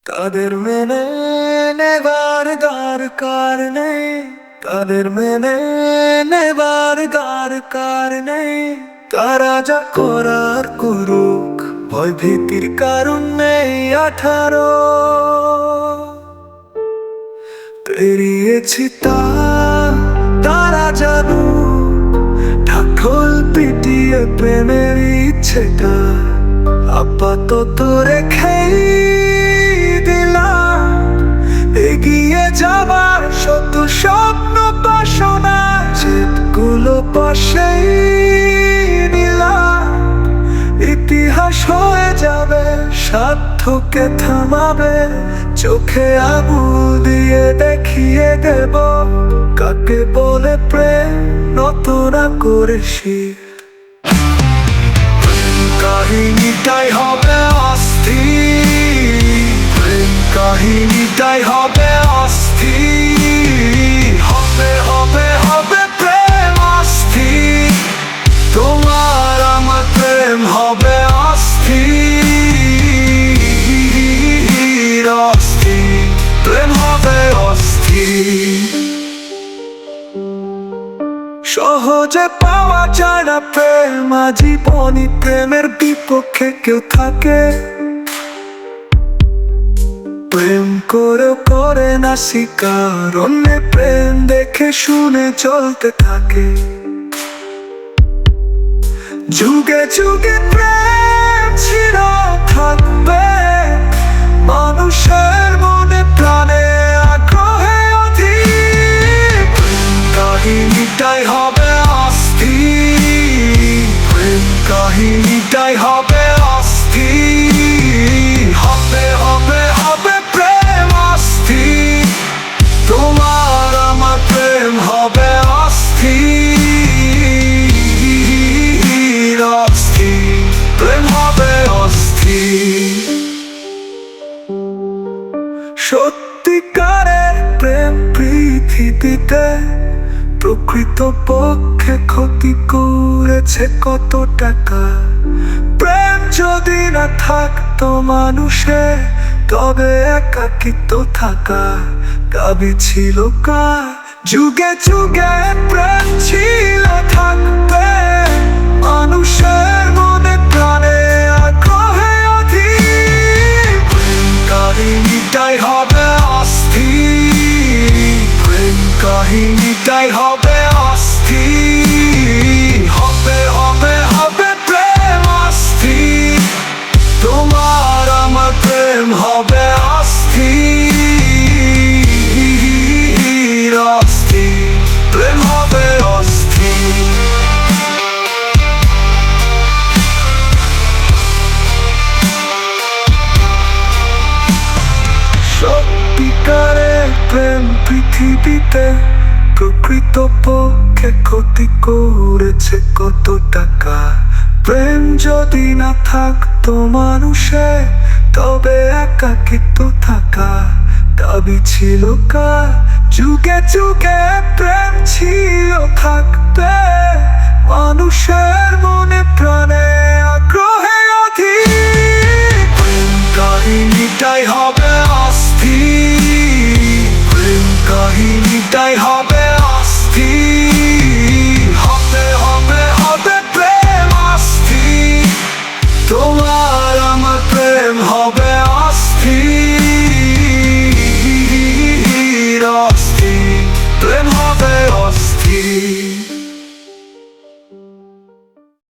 তাদের মেনে নেবার দরকার নেই, তাদের মেনে নেবার দরকার নেই। তারা যা করার করুক, ভয় ভীতির কারণ নেই। 18 পেরিয়েছি তারা জানুক, ঢাকল পিটিয়ে প্রেমের ইচ্ছেটা আপাতত রেখেই দিলাম। এগিয়ে যাবার শত স্বপ্ন বাসনা যেগুলো পাশেই নিলাম। ইতিহাস হয়ে যাবে, স্বার্থকে থামাবে, চোখে আঙুল দিয়ে দেখিয়ে দেব কাকে বলে প্রেম, নতুন করে শির। কাহিনীটাই হবে অস্থির, প্রেম কাহিনীটাই হবে অস্থির। হবে হবে হবে প্রেম অস্থির, তোমার আমার প্রেম হবে অস্থির। অস্থির প্রেম হবে অস্থির। সহজে পাওয়া যায় না প্রেম, আজীবনই প্রেমের বিপক্ষে কেউ থাকে। প্রেম করেও করে না স্বীকার, অন্যের প্রেম দেখে শুনে চলতে থাকে। যুগে যুগে প্রেম ছিল থাকবে, মানুষের মনে প্রাণে আগ্রহে অধীর। প্রেম কাহিনীটাই হবে অস্থির, প্রেম কাহিনীটাই হবে অস্থির। হবে হবে হবে প্রেম অস্থির, তোমার আমার প্রেম হবে অস্থির। অস্থির প্রেম হবে অস্থির। সত্যিকারের প্রেম পৃথিবীতে প্রকৃত পক্ষে ক্ষতি করেছে কত টাকা। প্রেম যদি না থাকতো মানুষে, তবে একাকিত্ব থাকা দাবি ছিল কার। যুগে যুগে প্রেম ছিল থাকবে, মানুষের মনে প্রাণে আগ্রহে অধীর। প্রেম কাহিনীটাই হবে অস্থির, প্রেম কাহিনীটাই হবে অস্থির। হবে হবে হবে প্রেম অস্থির, তোমার আমার প্রেম হবে অস্থির। অস্থির প্রেম হবে অস্থির। সত্যিকারের প্রেম পৃথিবীতে প্রকৃত পক্ষে ক্ষতি করেছে কত টাকা। প্রেম যদি না থাকতো মানুষে, তবে একাকিত্ব থাকা দাবি ছিল কার। যুগে যুগে প্রেম ছিল থাকবে, মানুষের মনে প্রাণে আগ্রহে অধীর। প্রেম কাহিনীটাই হবে